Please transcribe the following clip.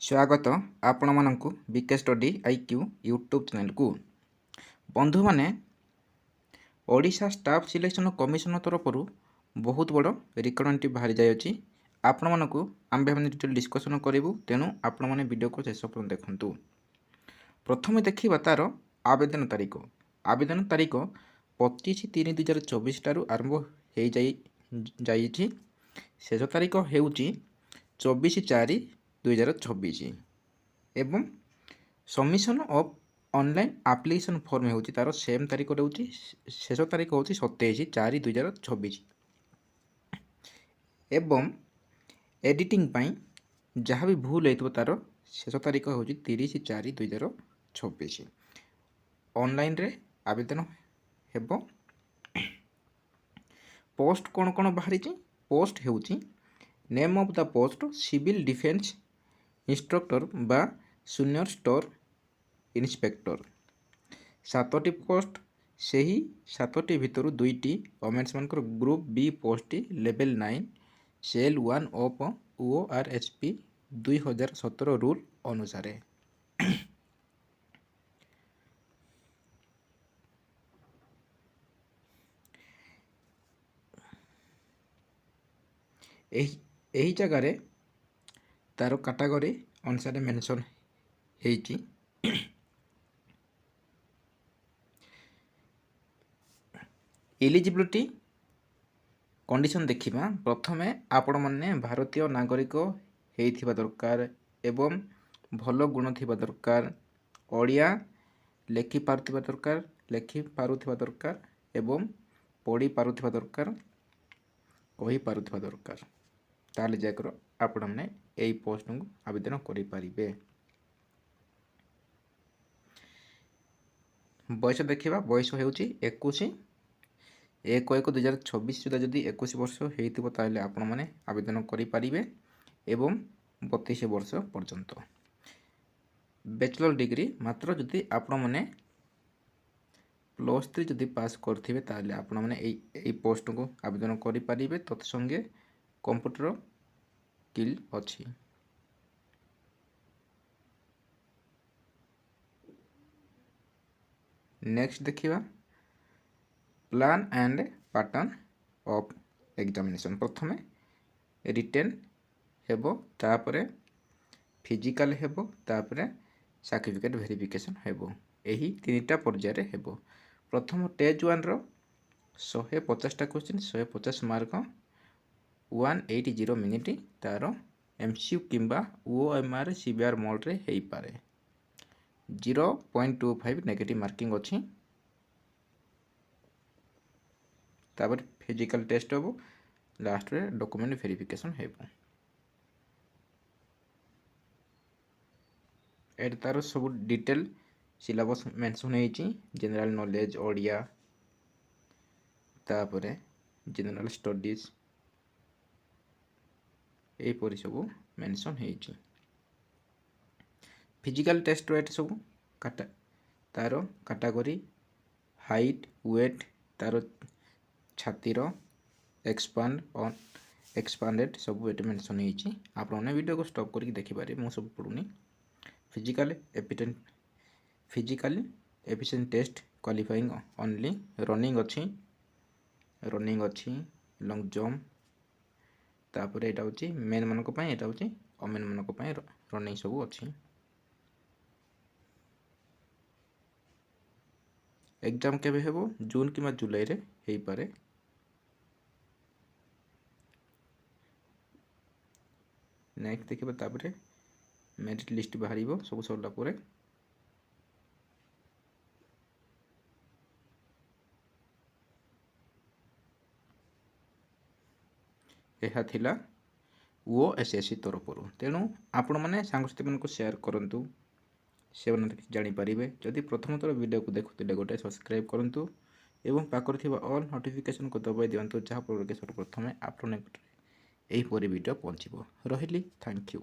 स्वागत आपण मानकु B K study I Q YouTube channel को बंधु माने ओडिशा स्टाफ सिलेक्शन कमिशन तरफ बहुत बड़ रिक्रुटमेंट बाहरी जाइए आपण मानकु आम डिटेल डिस्कसन करूँ तेणु आपण मैंने वीडियो को शेष पर्यंत देखु। प्रथम देखा तार आवेदन तारीख 25/3/2024 ठार आरंभ हो जाइए। शेष तारीख हो 24/4/2024 एवं submission of online application form हो तार सेम तारीख रोचे। शेष तारीख हूँ 27/4/2024 एवं एडिटिंग जहाँ भी भूल हो तार शेष तारीख हूँ 30/4/2024 ऑनलाइन रे आवेदन हेबो। पोस्ट कौन कौन बाहरी पोस्ट हो name of the post civil defence instructor बा जूनियर स्टोर इंस्पेक्टर 7टी पोस्ट से ही 7टी भितर 2टी वोमेन्स मान group B post level 9 cell 1 of ORSP 2017 rule अनुसार। यही जगार तार कैटेगरी अनुसार मेंशन होती। एलिजिबिलिटी कंडीशन देखिबा प्रथमे आपण माने भारतीय नागरिक होइथिबा दरकार एवं भल गुण थिबा दरकार, ओडिया लेखि पारुथिबा दरकार एवं पढ़ी पारुथिबा दरकार, कहि पारुथिबा दरकार। ताले जाकर आपण माने एई पोस्ट को आवेदन करि पारिबे। बयस देखिबा बयस हेउची 21/1/2024 सुधा जदि 21 वर्ष हेइतिबो ताले आपण माने आवेदन करि पारिबे एवं 32 वर्ष पर्यंत। बैचलर डिग्री मात्र जदि आपण माने +3 जदि पास करथिबे ताले आपण माने एई पोस्ट को आवेदन करि पारिबे। तत्संगे कंप्यूटर स्किल अच्छी। नेक्स्ट देखिबा plan and pattern of examination. प्रथमे रिटेन हेबो, तापरे फिजिकल हेबो, तापरे सर्टिफिकेट वेरिफिकेशन हेबो। एही तीनटा पर्याय रे हेबो। प्रथम स्टेज 1 रो 150टा क्वेश्चन 150 मार्क 180 मिनिट तार MCQ किंबा OMR सीवीआर मोड रे हेई पारे। 0.25 नेगेटिव मार्किंग अच्छी। तापर फिजिकल टेस्ट हेबो, लास्ट रे डॉक्यूमेंट वेरिफिकेशन हेबो। एड तार सब डिटेल सिलेबस मेंशन हेची। जनरल नॉलेज ओडिया, तापर जनरल स्टडीज एपरी सब मेंशन हेची। फिजिकल टेस्ट वेट सब तार कैटेगरी हाइट वेट तार छातीर एक्सपांडेड सब ये मेंशन हेची। आप वीडियो को स्टॉप करके देखिपारे मु सब पढ़ुनी। Physical efficient test qualifying only running अच्छी लॉन्ग जंप तापर एटा होची मेन मानक पय, एटा होची ओमेन मानक पय रनिंग सब अच्छी। एग्जाम केबे हेबो जून किमा जुलाई रे हेई पारे। नेक्स्ट देखिबा तापर मेरिट लिस्ट बाहरिबो सब सरला परे। यह थिला OSSC तरफ। तेणु आपण मैंने सांगसाथी मान शेयर करूँ से जानीपारे। जदि प्रथम थर वीडियो को देखुते गोटे सब्सक्राइब करूँ एवं पाखर थिबा ऑल नोटिफिकेशन को दबाई दिंतु जहाँफल सर्वप्रथम आपण यहीपरी वीडियो पहुँचो। रही थैंक यू।